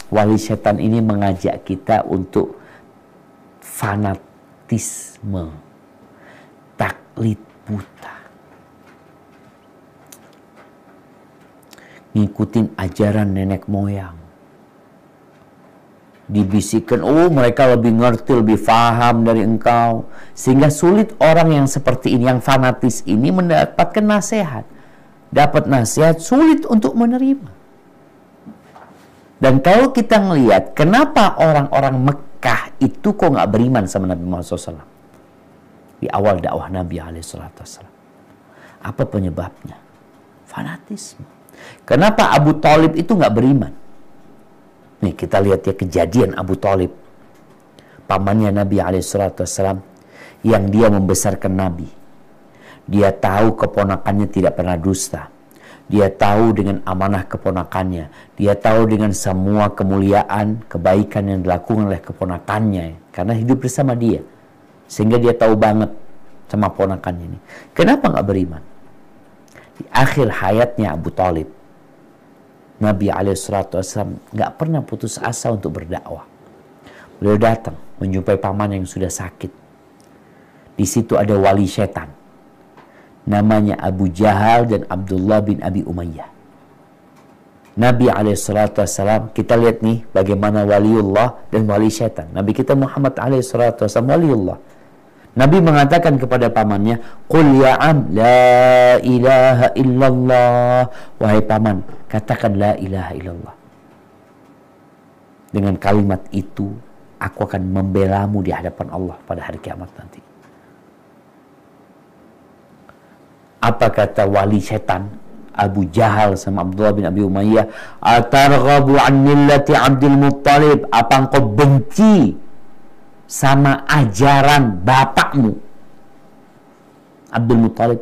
Wali setan ini mengajak kita untuk fanatisme, taklid buta, ngikutin ajaran nenek moyang. Dibisikkan, oh mereka lebih ngerti, lebih paham dari engkau. Sehingga sulit orang yang seperti ini, yang fanatis ini mendapatkan nasihat. Dapat nasihat, sulit untuk menerima. Dan kalau kita ngelihat, kenapa orang-orang Mekah itu kok nggak beriman sama Nabi Muhammad SAW? Di awal dakwah Nabi SAW. Apa penyebabnya? Fanatisme. Kenapa Abu Thalib itu nggak beriman? Nih kita lihat ya kejadian Abu Thalib, pamannya Nabi SAW, yang dia membesarkan Nabi. Dia tahu keponakannya tidak pernah dusta. Dia tahu dengan amanah keponakannya. Dia tahu dengan semua kemuliaan, kebaikan yang dilakukan oleh keponakannya. Karena hidup bersama dia. Sehingga dia tahu banget sama ponakannya ini. Kenapa nggak beriman? Di akhir hayatnya Abu Thalib, Nabi SAW nggak pernah putus asa untuk berdakwah. Beliau datang menjumpai paman yang sudah sakit. Di situ ada wali setan, namanya Abu Jahal dan Abdullah bin Abi Umayyah. Nabi SAW, kita lihat nih bagaimana waliullah dan wali setan. Nabi kita Muhammad SAW waliullah. Nabi mengatakan kepada pamannya, "Qul ya am, la ilaha illallah." Wahai paman, katakan la ilaha illallah. Dengan kalimat itu, aku akan membelamu di hadapan Allah pada hari kiamat nanti. Apa kata wali setan Abu Jahal sama Abdullah bin Abi Umayyah? "Atarghabu an millati Abdul Muttalib?" Apa engkau benci sama ajaran bapakmu Abdul Muttalib?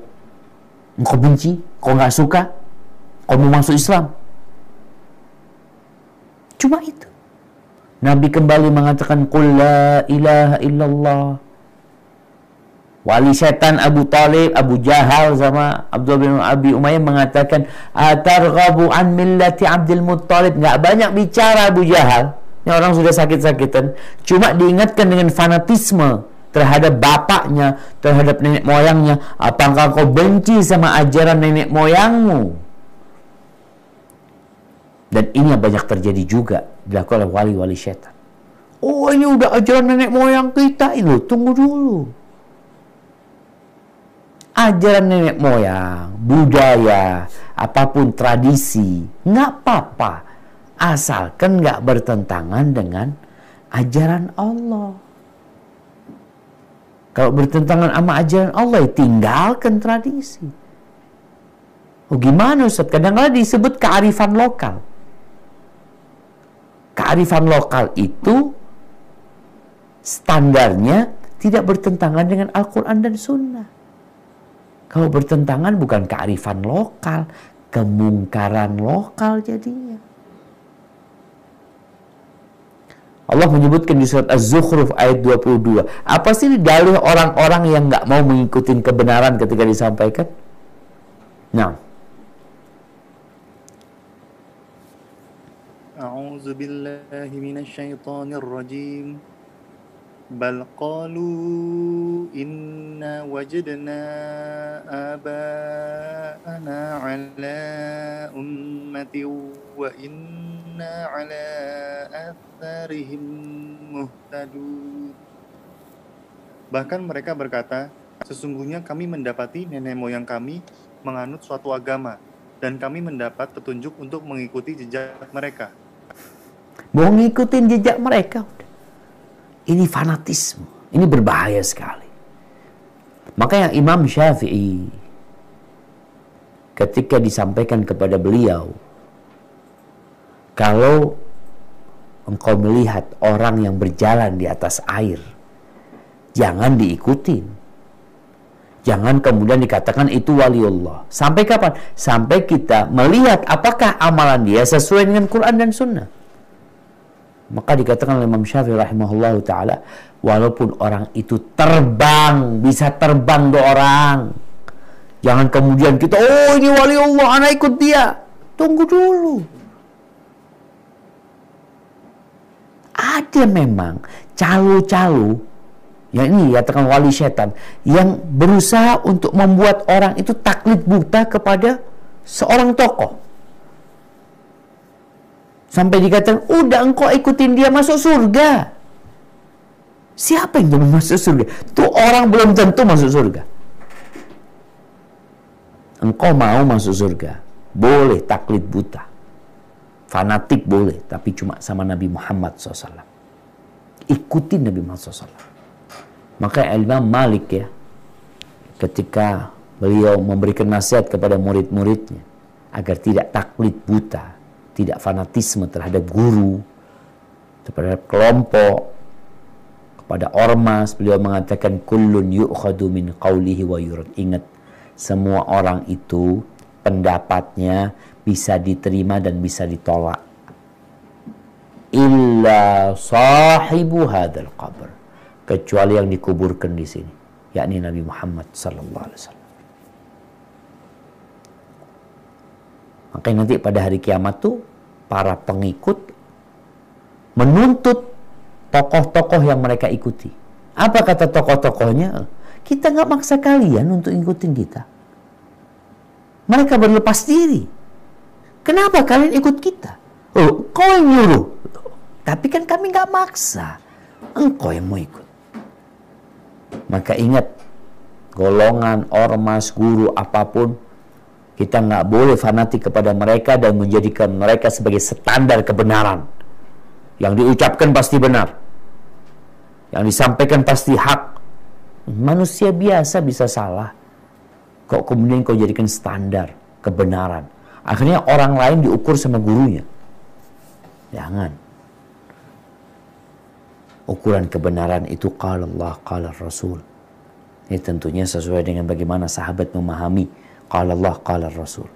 Engkau benci? Kau nggak suka? Kau mau masuk Islam? Cuma itu. Nabi kembali mengatakan, "Qul la ilaha illallah." Wali setan Abu Thalib, Abu Jahal sama Abdullah bin Abi Umayyah mengatakan, "Atarghabu an millati Abdul Muttalib." Nggak banyak bicara Abu Jahal. Ini orang sudah sakit-sakitan. Cuma diingatkan dengan fanatisme terhadap bapaknya, terhadap nenek moyangnya. Apakah kau benci sama ajaran nenek moyangmu? Dan ini yang banyak terjadi juga dilakukan oleh wali-wali setan. Oh, ini udah ajaran nenek moyang kita. Ini tunggu dulu. Ajaran nenek moyang, budaya, apapun tradisi, nggak apa-apa. Asalkan nggak bertentangan dengan ajaran Allah. Kalau bertentangan sama ajaran Allah, ya tinggalkan tradisi. Oh gimana Ustaz? Kadang-kadang disebut kearifan lokal. Kearifan lokal itu standarnya tidak bertentangan dengan Al-Quran dan Sunnah. Kalau bertentangan bukan kearifan lokal, kemungkaran lokal jadinya. Allah menyebutkan di surat Az-Zukhruf ayat 22. Apa sih dalih orang-orang yang nggak mau mengikuti kebenaran ketika disampaikan? Nah. A'udzu billahi minasyaitonir rajim. Bal qalu inna wajadna aba'ana ala ummati wa inna ala atharihim muhtadun. Bahkan mereka berkata, sesungguhnya kami mendapati nenek moyang kami menganut suatu agama dan kami mendapat petunjuk untuk mengikuti jejak mereka. Mau ngikutin jejak mereka. Ini fanatisme. Ini berbahaya sekali. Makanya Imam Syafi'i ketika disampaikan kepada beliau, kalau engkau melihat orang yang berjalan di atas air, jangan diikutin. Jangan kemudian dikatakan itu waliullah. Sampai kapan? Sampai kita melihat apakah amalan dia sesuai dengan Quran dan Sunnah. Maka dikatakan oleh Imam Syafi'i rahimahullah ta'ala, walaupun orang itu terbang, bisa terbang dua orang, jangan kemudian kita, oh ini wali Allah, anak ikut dia. Tunggu dulu. ada memang calo-calo, yang ini dikatakan wali setan, yang berusaha untuk membuat orang itu taklid buta kepada seorang tokoh. Sampai dikatakan, udah engkau ikutin dia masuk surga. Siapa yang belum masuk surga? Tuh orang belum tentu masuk surga. Engkau mau masuk surga, boleh taklid buta. Fanatik boleh, tapi cuma sama Nabi Muhammad SAW. Ikutin Nabi Muhammad SAW. Maka Imam Malik ya, ketika beliau memberikan nasihat kepada murid-muridnya agar tidak taklid buta, tidak fanatisme terhadap guru, terhadap kelompok, kepada ormas, beliau mengatakan kullun yu'khadu min qawlihi wa yurad. Ingat, semua orang itu pendapatnya bisa diterima dan bisa ditolak. Illa sahibu hadzal qabr, kecuali yang dikuburkan di sini, yakni Nabi Muhammad sallallahu alaihi wasallam. Makanya nanti pada hari kiamat tuh para pengikut menuntut tokoh-tokoh yang mereka ikuti. Apa kata tokoh-tokohnya? Kita nggak maksa kalian untuk ikutin kita. Mereka berlepas diri. Kenapa kalian ikut kita? Oh, kau yang nyuruh. Tapi kan kami nggak maksa. Engkau yang mau ikut. Maka ingat, golongan, ormas, guru, apapun, kita nggak boleh fanatik kepada mereka dan menjadikan mereka sebagai standar kebenaran. Yang diucapkan pasti benar, yang disampaikan pasti hak. Manusia biasa bisa salah. Kok kemudian kau jadikan standar kebenaran? Akhirnya orang lain diukur sama gurunya. Jangan. Ukuran kebenaran itu qala Allah, qala Rasul. Ini tentunya sesuai dengan bagaimana sahabat memahami qala Allah, qala Rasul.